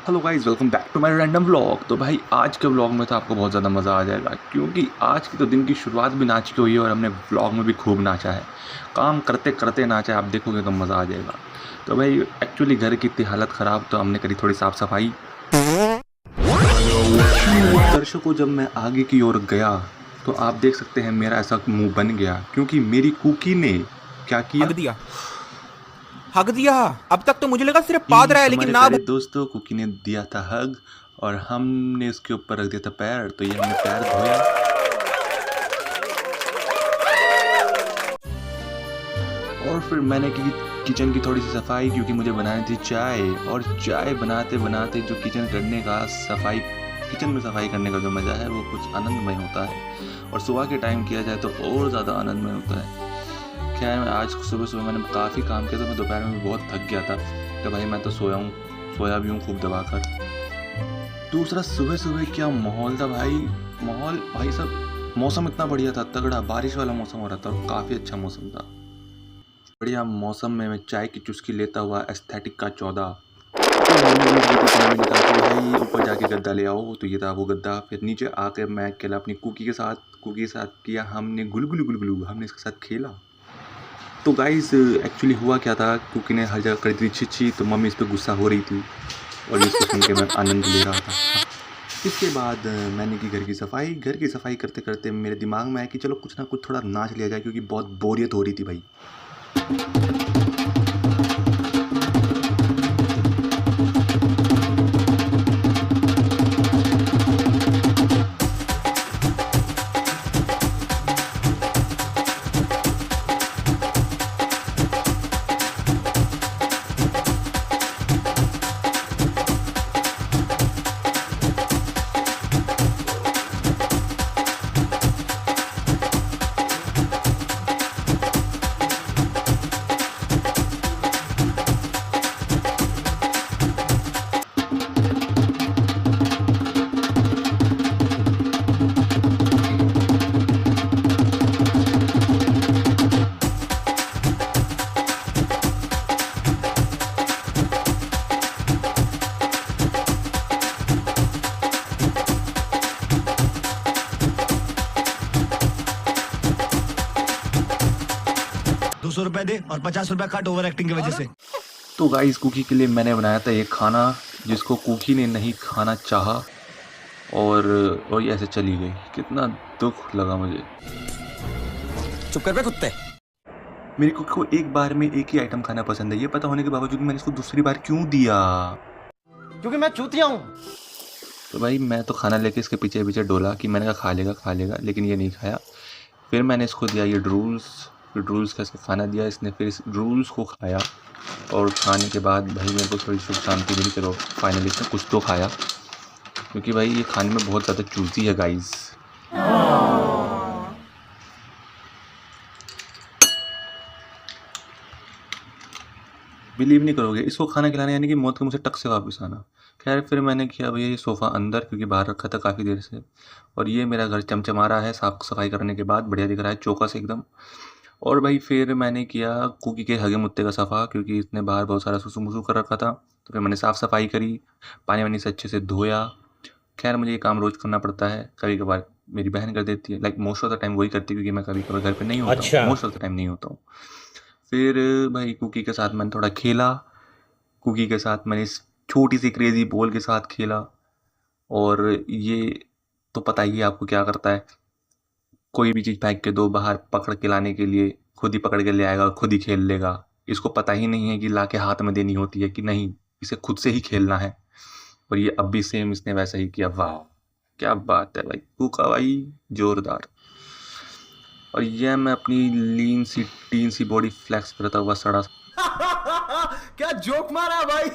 Hello guys, welcome back to my random vlog. तो भाई आज के व्लॉग में तो आपको बहुत ज़्यादा मज़ा आ जाएगा, क्योंकि आज की तो दिन की शुरुआत भी नाच के हुई है और हमने व्लॉग में भी खूब नाचा है। काम करते करते नाचा है, आप देखोगे तो मज़ा आ जाएगा। तो भाई एक्चुअली घर की इतनी हालत ख़राब, तो हमने करी थोड़ी साफ़ सफाई। दर्शकों, जब मैं आगे की ओर गया तो आप देख सकते हैं मेरा ऐसा मुंह बन गया, क्योंकि मेरी कुकी ने क्या किया। हक दिया। हक दिया। अब तक तो मुझे लगा सिर्फ कि पाद रहा है, लेकिन हमारे ना प्यारे दोस्तों, कुकी ने दिया था हग और हमने उसके ऊपर रख दिया था पैर। तो ये हमने पैर धोया और फिर मैंने की किचन की थोड़ी सी सफाई, क्योंकि मुझे बनानी थी चाय। और चाय बनाते बनाते जो किचन में सफाई करने का जो मज़ा है वो कुछ आनंदमय होता है। और सुबह के टाइम किया जाए तो और ज़्यादा आनंदमय होता है। खैर, आज सुबह मैंने काफ़ी काम किया, तो मैं दोपहर में बहुत थक गया था। तो भाई मैं तो सोया भी हूँ खूब दबाकर। दूसरा, सुबह क्या माहौल था भाई। माहौल भाई सब, मौसम इतना बढ़िया था, तगड़ा बारिश वाला मौसम हो रहा था और काफ़ी अच्छा मौसम था। बढ़िया मौसम में मैं चाय की चुस्की लेता हुआ एस्थेटिक का 14। मैंने कहा कि भाई ऊपर जाके गद्दा ले आओ। तो ये था वो गद्दा। फिर नीचे आकर मैं अकेला अपनी कुकी के साथ किया हमने गुलगुलू, हमने इसके साथ खेला। तो गाइस एक्चुअली हुआ क्या था, कुकी ने हर जगह कर दी छिछी, तो मम्मी इस पर गुस्सा हो रही थी और जिसको सुन के मैं आनंद ले रहा था। इसके बाद मैंने की घर की सफाई करते करते मेरे दिमाग में आया कि चलो कुछ ना कुछ थोड़ा नाच लिया जाए, क्योंकि बहुत बोरियत हो रही थी भाई। ₹200 दे और ₹50 कट ओवर एक्टिंग की वजह से। तो गाइस कुकी के लिए मैंने बनाया था एक खाना जिसको कुकी ने नहीं खाना चाहा और वही ऐसे चली गई। कितना दुख लगा मुझे। चुप कर बे कुत्ते। मेरी कुकी को एक बार में एक ही आइटम खाना पसंद है, ये पता होने के बावजूद मैंने इसको दूसरी बार क्यों दिया। क्योंकि मैं चूतिया हूँ। तो भाई मैं तो खाना लेके इसके पीछे पीछे डोला कि मैंने कहा खा लेगा, लेकिन ये नहीं खाया। फिर मैंने इसको दिया ये ड्रूल्स का इसको खाना दिया। इसने फिर इस ड्रूल्स को खाया और खाने के बाद भाई मेरे को थोड़ी सुख शांति मिली। चलो फाइनली इसने कुछ तो खाया, क्योंकि भाई ये खाने में बहुत ज़्यादा चूजी है गाइस। बिलीव नहीं करोगे, इसको खाना खिलाने यानी कि मौत के मुझसे टक से वापस आना। खैर फिर मैंने किया भैया ये सोफ़ा अंदर, क्योंकि बाहर रखा था काफ़ी देर से। और ये मेरा घर चमचमा रहा है साफ़ सफाई करने के बाद, बढ़िया दिख रहा है चौकस एकदम। और भाई फिर मैंने किया कुकी के हगे मुत्ते का सफ़ा, क्योंकि इसने बाहर बहुत सारा सुसु मुसु कर रखा था। तो फिर मैंने साफ़ सफाई करी, पानी वानी से अच्छे से धोया। खैर मुझे ये काम रोज़ करना पड़ता है, कभी कभार मेरी बहन कर देती है, like most of the time वही करती है, क्योंकि मैं कभी कभार घर पे नहीं होता हूँ, मोस्ट ऑफ द टाइम नहीं होता हूँ। फिर भाई कुकी के साथ मैंने थोड़ा खेला, कुकी के साथ मैंने इस छोटी सी क्रेजी बॉल के साथ खेला। और ये तो पता ही है आपको क्या करता है, कोई भी चीज़ फेंक के दो बाहर पकड़ के लाने के लिए, खुद ही पकड़ के ले आएगा, खुद ही खेल लेगा। इसको पता ही नहीं है कि ला के हाथ में देनी होती है कि नहीं, इसे खुद से ही खेलना है। और ये अब भी सेम इसने वैसा ही किया। वाह क्या बात है भाई, कुका भाई जोरदार। और यह मैं अपनी टीन सी बॉडी फ्लेक्स करता हुआ सड़ा क्या जोक मारा भाई।